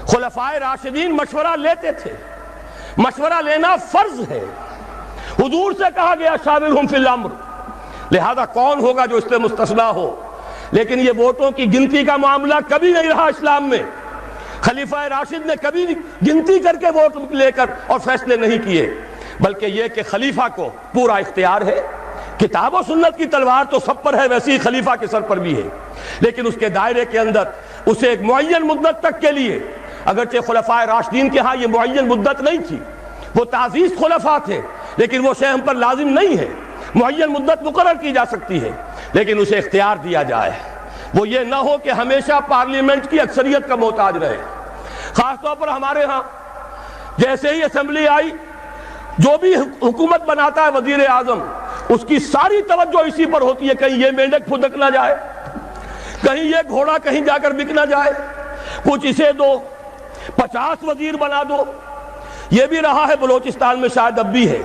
خلفائے راشدین مشورہ لیتے تھے، مشورہ لینا فرض ہے، حضور سے کہا گیا شاورہم فی الامر، لہذا کون ہوگا جو اس سے مستثنیٰ ہو؟ لیکن یہ ووٹوں کی گنتی کا معاملہ کبھی نہیں رہا اسلام میں، خلیفہ راشد نے کبھی گنتی کر کے ووٹ لے کر اور فیصلے نہیں کیے، بلکہ یہ کہ خلیفہ کو پورا اختیار ہے، کتاب و سنت کی تلوار تو سب پر ہے، ویسے ہی خلیفہ کے سر پر بھی ہے، لیکن اس کے دائرے کے اندر اسے ایک معین مدت تک کے لیے، اگرچہ خلفائے راشدین کے ہاں یہ معین مدت نہیں تھی، وہ تعزیز خلفاء تھے، لیکن وہ شے ہم پر لازم نہیں ہے، معین مدت مقرر کی جا سکتی ہے، لیکن اسے اختیار دیا جائے، وہ یہ نہ ہو کہ ہمیشہ پارلیمنٹ کی اکثریت کا محتاج رہے۔ خاص طور پر ہمارے ہاں جیسے ہی اسمبلی آئی، جو بھی حکومت بناتا ہے وزیر اعظم، اس کی ساری توجہ اسی پر ہوتی ہے، کہیں یہ مینڈک پھدک نہ جائے، کہیں یہ گھوڑا کہیں جا کر بک نہ جائے، کچھ اسے دو، 50 وزیر بنا دو۔ یہ بھی رہا ہے بلوچستان میں، شاید اب بھی ہے،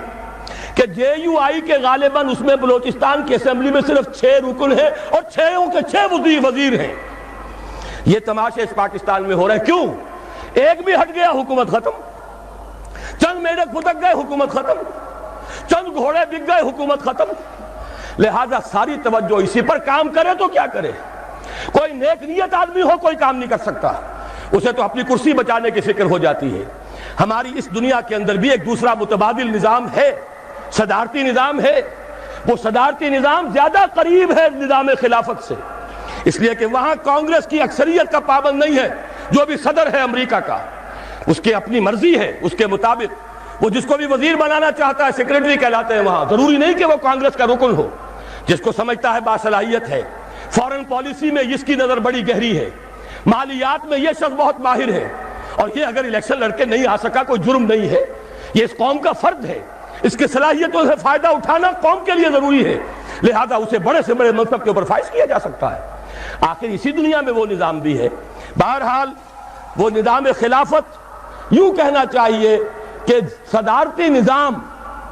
کہ جے یو آئی کے غالباً اس میں بلوچستان کی اسمبلی میں صرف 6 رکن ہیں اور 6 کے 6 وزیر ہیں۔ یہ تماشے اس پاکستان میں ہو رہے ہیں، کیوں؟ ایک بھی ہٹ گیا حکومت ختم، چند میڈک پھدک گئے حکومت ختم، چند گھوڑے بک گئے حکومت ختم۔ لہذا ساری توجہ اسی پر، کام کرے تو کیا کرے؟ کوئی نیک نیت آدمی ہو کوئی کام نہیں کر سکتا، اسے تو اپنی کرسی بچانے کی فکر ہو جاتی ہے۔ ہماری اس دنیا کے اندر بھی ایک دوسرا متبادل نظام ہے، صدارتی نظام ہے، وہ صدارتی نظام زیادہ قریب ہے نظام خلافت سے، اس لیے کہ وہاں کانگریس کی اکثریت کا پابند نہیں ہے، جو بھی صدر ہے امریکہ کا اس کی اپنی مرضی ہے، اس کے مطابق وہ جس کو بھی وزیر بنانا چاہتا ہے سیکریٹری کہلاتے ہیں وہاں، ضروری نہیں کہ وہ کانگریس کا رکن ہو، جس کو سمجھتا ہے باصلاحیت ہے۔ فورن پالیسی میں اس کی نظر بڑی گہری ہے، مالیات میں یہ شخص بہت ماہر ہے، اور یہ اگر الیکشن لڑ کے نہیں آ سکا کوئی جرم نہیں ہے، یہ اس قوم کا فرد ہے، اس کی صلاحیتوں سے فائدہ اٹھانا قوم کے لیے ضروری ہے، لہذا اسے بڑے سے بڑے منصب کے اوپر فائز کیا جا سکتا ہے۔ آخر اسی دنیا میں وہ نظام بھی ہے۔ بہرحال وہ نظام خلافت یوں کہنا چاہیے کہ صدارتی نظام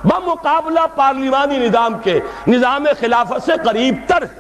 بمقابلہ پارلیمانی نظام کے نظام خلافت سے قریب تر ہے۔